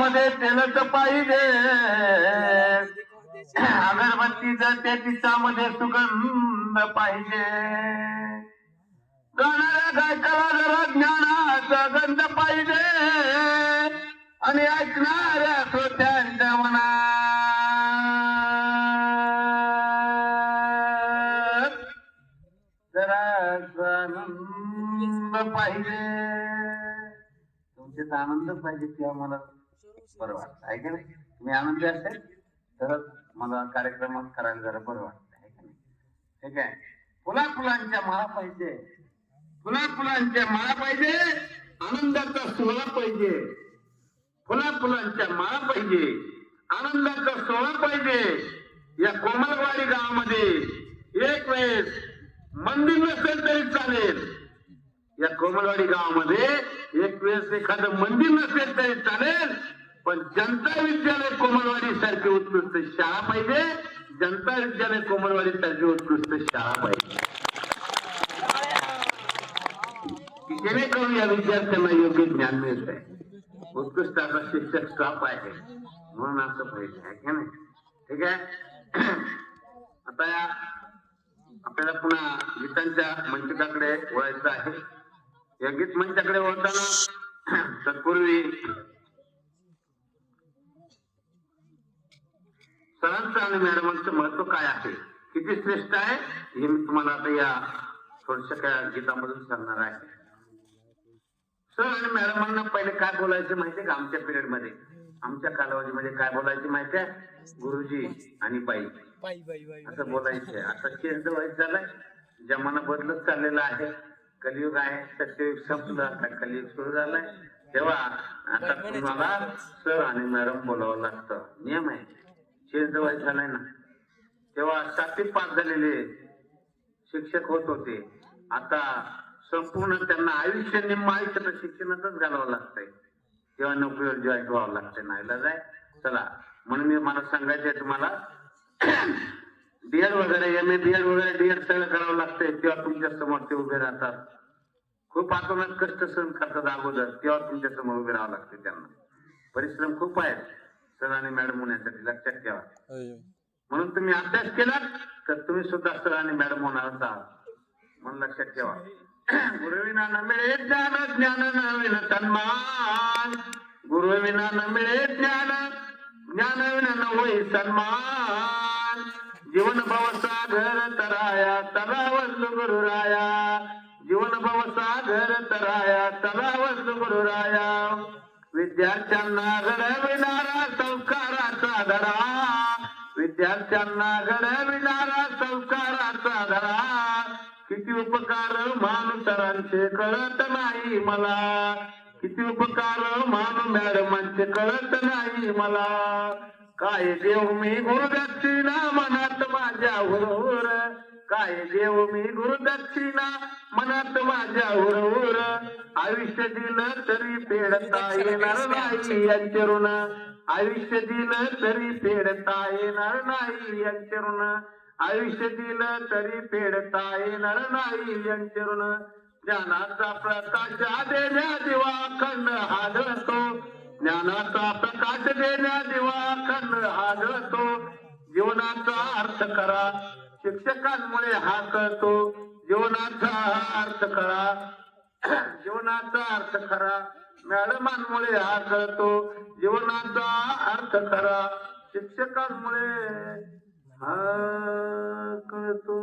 घरामध्ये तेलच पाहिजे, अगरबत्तीचं त्या तिच्यामध्ये सुगंध पाहिजे, गाणाऱ्या गायकाला जरा ज्ञानाचा गंध पाहिजे आणि ऐकणाऱ्या श्रोत्यांच्या मनात जरा आनंद पाहिजे. तुमच्यात आनंद पाहिजे तेव्हा मला बरं वाटतं आहे का नाही. तुम्ही आनंदी असेल तरच मला कार्यक्रमात करायला जरा बरं वाटतं आहे का नाही. ठीक आहे. फुलाफुलांच्या माळा पाहिजे, फुलाफुलांच्या माळा पाहिजे, आनंदाचा सोहळा पाहिजे, फुलाफुलांच्या माळा पाहिजे, आनंदाचा सोहळा पाहिजे. या कोमलवाडी गावामध्ये एक वेळेस मंदिर नसेल तरी चालेल, या कोमलवाडी गावामध्ये एक वेळेस एखादं मंदिर नसेल तरी चालेल, पण जनता विद्यालय कोमलवाडी सारखी उत्कृष्ट शाळा पाहिजे, जनता विद्यालय कोमलवाडी सारखी उत्कृष्ट शाळा पाहिजे, जेणेकरून या विद्यार्थ्यांना योग्य ज्ञान मिळत आहे, उत्कृष्ट असा शिक्षक स्टाफ आहे, म्हणून असं पाहिजे आहे की नाही. ठीक आहे. आता या आपल्याला पुन्हा गीतांच्या मंचकाकडे वळायचं आहे. या गीत मंचाकडे वळताना तत्पूर्वी सरांचं आणि मॅडमांचं महत्व काय आहे, किती श्रेष्ठ आहे, हे मी तुम्हाला आता या थोडशा गीतामधून सांगणार आहे. सर आणि मॅडमांना पहिले काय बोलायचं माहितीये का, आमच्या पिरियड मध्ये, आमच्या कालावधीमध्ये काय बोलायचे माहितीये, गुरुजी आणि बाई असं बोलायचे. आता चेंज व्हायचं झालंय, जमाना बदलत चाललेला आहे, कलियुग आहे, सत्ययुग संपलं, आता कलियुग सुरू झालाय, तेव्हा आता तुम्हाला सर आणि मॅडम बोलावं लागतं, नियम आहे. चेंज व्हायचं झालाय ना, तेव्हा 7वी पास झालेले शिक्षक होत होते, आता संपूर्ण त्यांना आयुष्य निम्म आयुष्य तर शिक्षणातच घालावं लागतंय, तेव्हा नोकरीवर जॉईन व्हावं लागतंय, नाहीला जाय. चला, म्हणून मी मला सांगायचंय तुम्हाला, डीएड वगैरे MA BEd वगैरे डीएड सगळं करावं लागतंय, तेव्हा तुमच्या समोर ते उभे राहतात. खूप आतोनात कष्ट सहन करतात अगोदर, तेव्हा तुमच्या समोर उभे राहावं लागते. त्यांना परिश्रम खूप आहेत सर आणि मॅडम होण्यासाठी, लक्षात ठेवा. म्हणून तुम्ही अभ्यास केला तर तुम्ही सुद्धा सर आणि मॅडम होणारच आहात, म्हणून लक्षात ठेवा. गुरुविना न मिळे ज्ञान, ज्ञान नवीन सन्मान, गुरुविना न मिळे ज्ञान, ज्ञान विना न होई सन्मान. जीवन भवसागर तराया तलावंद गुरुराया, जीवन भवसागर तराया तलावंद गुरुराया. विद्यार्थ्यांना घडविणारा संस्काराचा धडा, विद्यार्थ्यांना घडविणारा संस्काराचा धडा. किती उपकार माणुसरांचे कळत नाही मला, किती उपकार मानू मॅडमांचे कळत नाही मला. काय देव मी गुरुदक्षिणा मनात माझ्या हुरहुर, काय देव मी गुरुदक्षिणा मनात माझ्या हुरहुर. आयुष्य दिलं तरी फेडता येणार नाही यांचे ऋण, आयुष्य दिलं तरी फेडता येणार नाही यांचे ऋण, आयुष्य दिलं तरी फेडता येणार नाही यांचे ऋण. ज्ञानाचा प्रकाश देण्या दिवा खंड हादळतो, ज्ञानाचा प्रकाश देण्या दिवा खंड हादळतो. जीवनाचा अर्थ करा शिक्षकांमुळे हा कळतो, जीवनाचा अर्थ करा, जीवनाचा अर्थ खरा मॅडमांमुळे हा कळतो, जीवनाचा अर्थ खरा शिक्षकांमुळे हा कळतो.